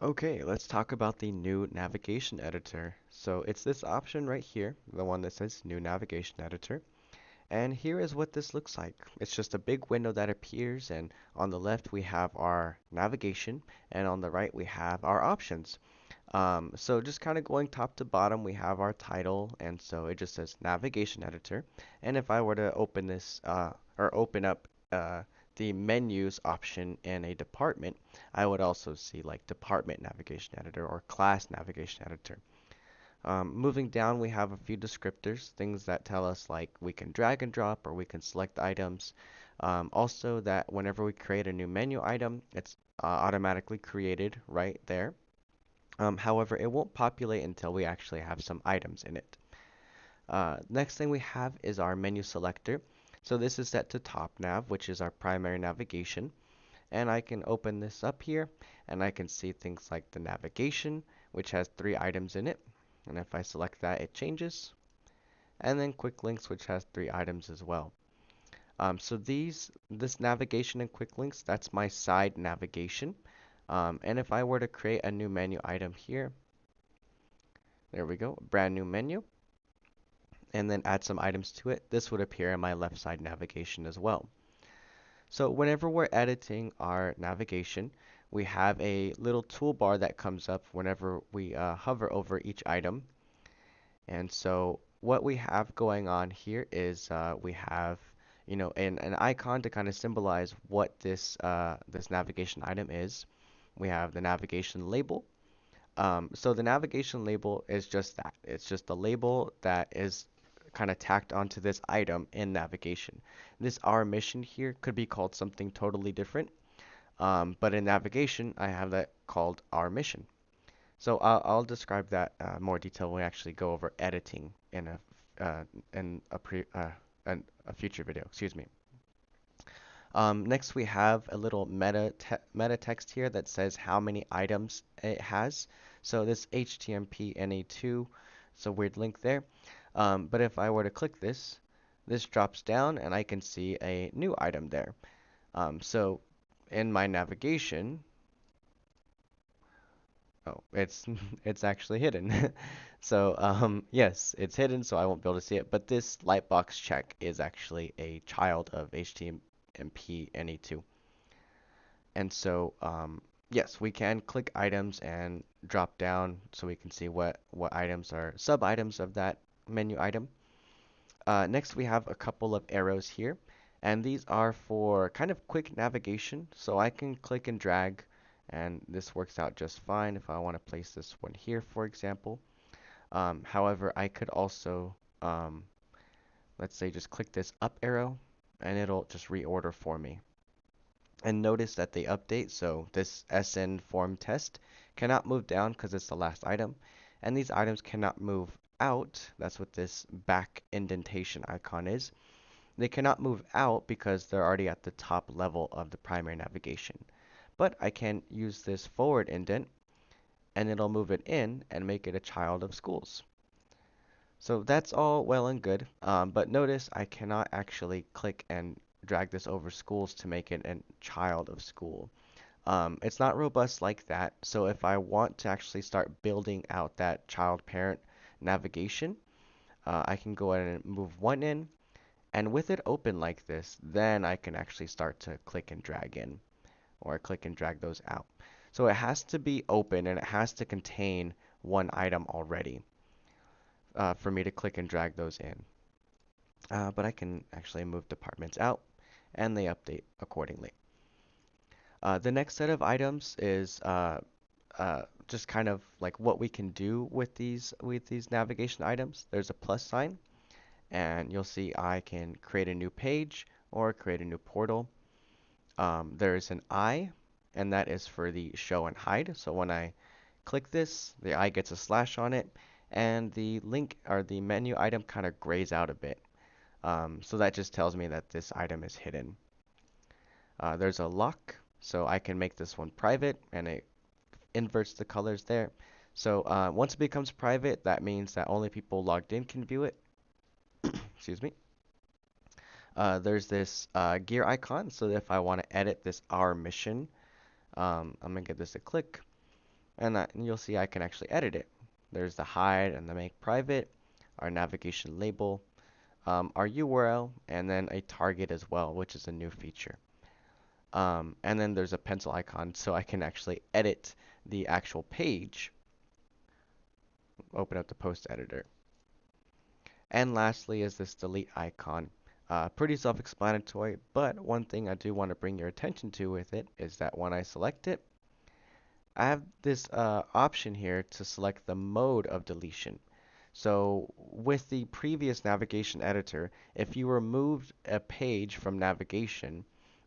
Okay, let's talk about the new navigation editor. So it's this option right here, the one that says new navigation editor. And here is what this looks like. It's just a big window that appears, and on the left we have our navigation, and on the right we have our options. So just kind of going top to bottom, we have our title, and so it just says Navigation Editor. And if I were to open this or open up the menus option in a department, I would also see like Department Navigation Editor or Class Navigation Editor. Moving down, we have a few descriptors, things that tell us like we can drag and drop or we can select items. Also, that whenever we create a new menu item, it's automatically created right there. However, it won't populate until we actually have some items in it. Next thing we have is our menu selector. So this is set to top nav, which is our primary navigation. And I can open this up here and I can see things like the navigation, which has 3 items in it. And if I select that, it changes. And then quick links, which has 3 items as well. So this navigation and quick links, that's my side navigation. And if I were to create a new menu item here, there we go, brand new menu, and then add some items to it, this would appear in my left side navigation as well. So whenever we're editing our navigation, we have a little toolbar that comes up whenever we hover over each item. And so what we have going on here is we have, an icon to kind of symbolize what this navigation item is. We have the navigation label. So the navigation label is just that. It's just the label that is kind of tacked onto this item in navigation. This our mission here could be called something totally different, but in navigation, I have that called our mission. So I'll describe that more detail when we actually go over editing in a future video. Excuse me. Next, we have a little meta text here that says how many items it has. So this HTMP NA2, it's a weird link there. But if I were to click this, this drops down and I can see a new item there. So in my navigation, oh, it's it's actually hidden. So yes, it's hidden, so I won't be able to see it. But this lightbox check is actually a child of HTMP NA2. And so, yes, we can click items and drop down so we can see what items are sub-items of that menu item. Next, we have a couple of arrows here, and these are for kind of quick navigation. So I can click and drag, and this works out just fine if I want to place this one here, for example. However, I could also, let's say, just click this up arrow, and it'll just reorder for me. And notice that they update, so this SN form test cannot move down because it's the last item, and these items cannot move out. That's what this back indentation icon is. They cannot move out because they're already at the top level of the primary navigation. But I can use this forward indent, and it'll move it in and make it a child of schools. So that's all well and good, but notice I cannot actually click and drag this over schools to make it a child of school. It's not robust like that, so if I want to actually start building out that child-parent navigation, I can go ahead and move one in, and with it open like this, then I can actually start to click and drag in, or click and drag those out. So it has to be open and it has to contain one item already for me to click and drag those in. But I can actually move departments out and they update accordingly. The next set of items is just kind of like what we can do with these navigation items. There's a plus sign, and you'll see I can create a new page or create a new portal. There's an eye, and that is for the show and hide. So when I click this, the eye gets a slash on it, and the link or the menu item kind of grays out a bit. So that just tells me that this item is hidden. There's a lock, so I can make this one private, and it inverts the colors there. So once it becomes private, that means that only people logged in can view it. Excuse me. There's this gear icon, so if I want to edit this our mission, I'm gonna give this a click, and you'll see I can actually edit it. There's the hide and the make private, our navigation label, our URL, and then a target as well, which is a new feature. And then there's a pencil icon, so I can actually edit the actual page. Open up the post editor. And lastly is this delete icon. Pretty self-explanatory, but one thing I do want to bring your attention to with it is that when I select it, I have this option here to select the mode of deletion. So with the previous navigation editor, if you removed a page from navigation,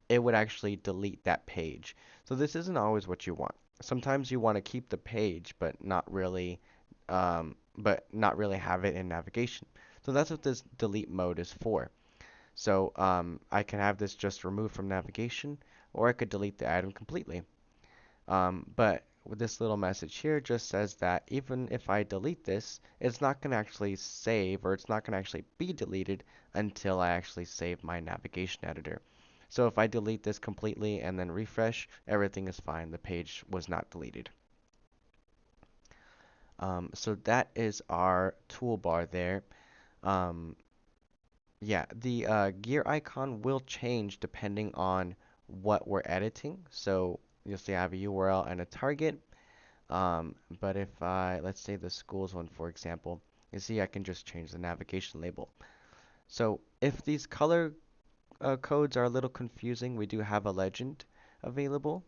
it would actually delete that page. So this isn't always what you want. Sometimes you want to keep the page, but not really have it in navigation. So that's what this delete mode is for. So I can have this just removed from navigation, or I could delete the item completely. But with this little message here just says that even if I delete this, it's not going to actually save, or it's not going to actually be deleted until I actually save my navigation editor. So if I delete this completely and then refresh, everything is fine. The page was not deleted. So that is our toolbar there. Um, yeah, the gear icon will change depending on what we're editing. So you'll see I have a URL and a target. But if let's say the schools one, for example, you see I can just change the navigation label. So if these color codes are a little confusing, we do have a legend available.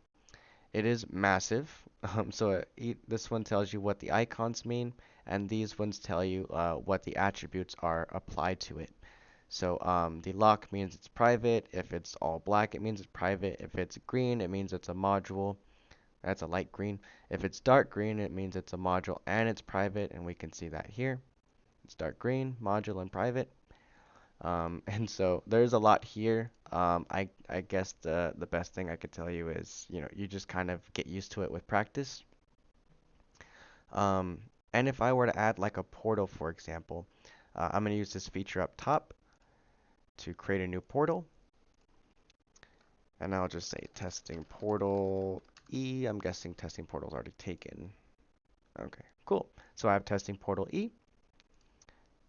It is massive. This one tells you what the icons mean, and these ones tell you what the attributes are applied to it. So the lock means it's private. If it's all black, it means it's private. If it's green, it means it's a module. That's a light green. If it's dark green, it means it's a module and it's private, and we can see that here. It's dark green, module, and private. And so there's a lot here. I guess the best thing I could tell you is, you just kind of get used to it with practice. Um, and if I were to add like a portal, for example, I'm going to use this feature up top to create a new portal. And I'll just say testing portal E. I'm guessing testing portal is already taken. Okay, cool. So I have testing portal E,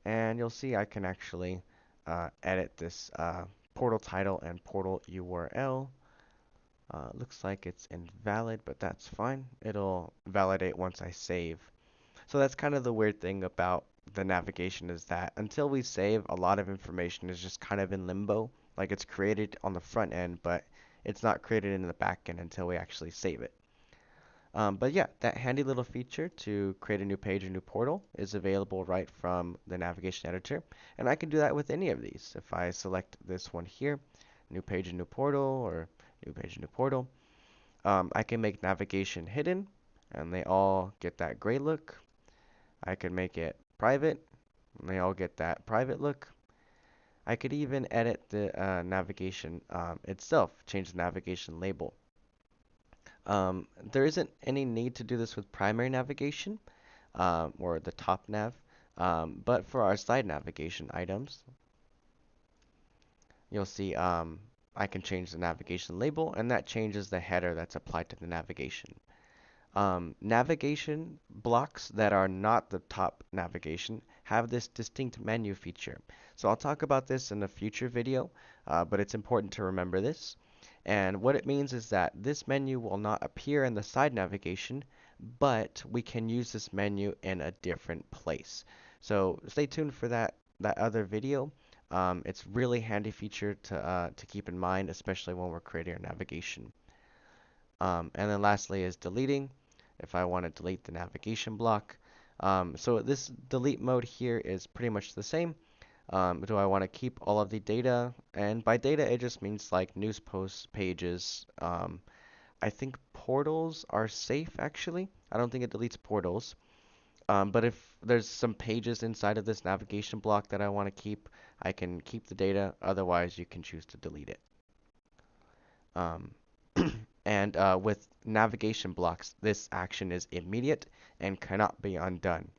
and you'll see I can actually edit this portal title and portal URL. Looks like it's invalid, but that's fine. It'll validate once I save. So that's kind of the weird thing about the navigation, is that until we save, a lot of information is just kind of in limbo. Like it's created on the front end, but it's not created in the back end until we actually save it. But yeah, that handy little feature to create a new page or new portal is available right from the navigation editor. And I can do that with any of these. If I select this one here, new page and new portal, or new page and new portal, I can make navigation hidden, and they all get that gray look. I can make it private, and they all get that private look. I could even edit the navigation itself, change the navigation label. There isn't any need to do this with primary navigation, or the top nav, but for our side navigation items, you'll see I can change the navigation label, and that changes the header that's applied to the navigation. Navigation blocks that are not the top navigation have this distinct menu feature. So I'll talk about this in a future video, but it's important to remember this. And what it means is that this menu will not appear in the side navigation, but we can use this menu in a different place. So stay tuned for that other video. It's really handy feature to keep in mind, especially when we're creating our navigation. And then lastly is deleting, if I want to delete the navigation block. So this delete mode here is pretty much the same. Do I want to keep all of the data? And by data, it just means like news posts, pages. I think portals are safe actually. I don't think it deletes portals. But if there's some pages inside of this navigation block that I want to keep, I can keep the data. Otherwise, you can choose to delete it. Um, and with navigation blocks, this action is immediate and cannot be undone.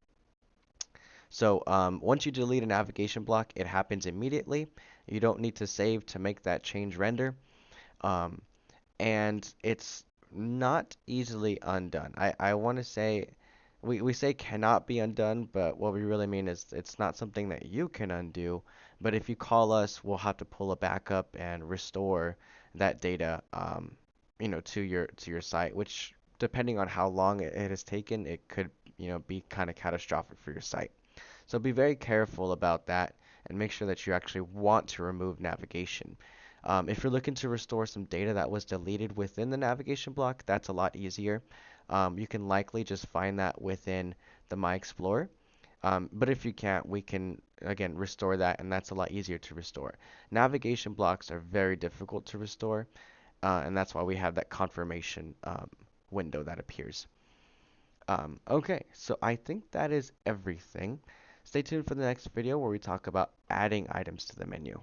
So once you delete a navigation block, it happens immediately. You don't need to save to make that change render. Um, and it's Not easily undone. I want to say we say cannot be undone, but what we really mean is it's not something that you can undo. But if you call us, we'll have to pull a backup and restore that data, to your site, which depending on how long it has taken, it could, be kind of catastrophic for your site. So be very careful about that and make sure that you actually want to remove navigation. If you're looking to restore some data that was deleted within the navigation block, that's a lot easier. You can likely just find that within the My Explorer. But if you can't, we can again restore that, and that's a lot easier to restore. Navigation blocks are very difficult to restore, and that's why we have that confirmation window that appears. Okay, so I think that is everything. Stay tuned for the next video where we talk about adding items to the menu.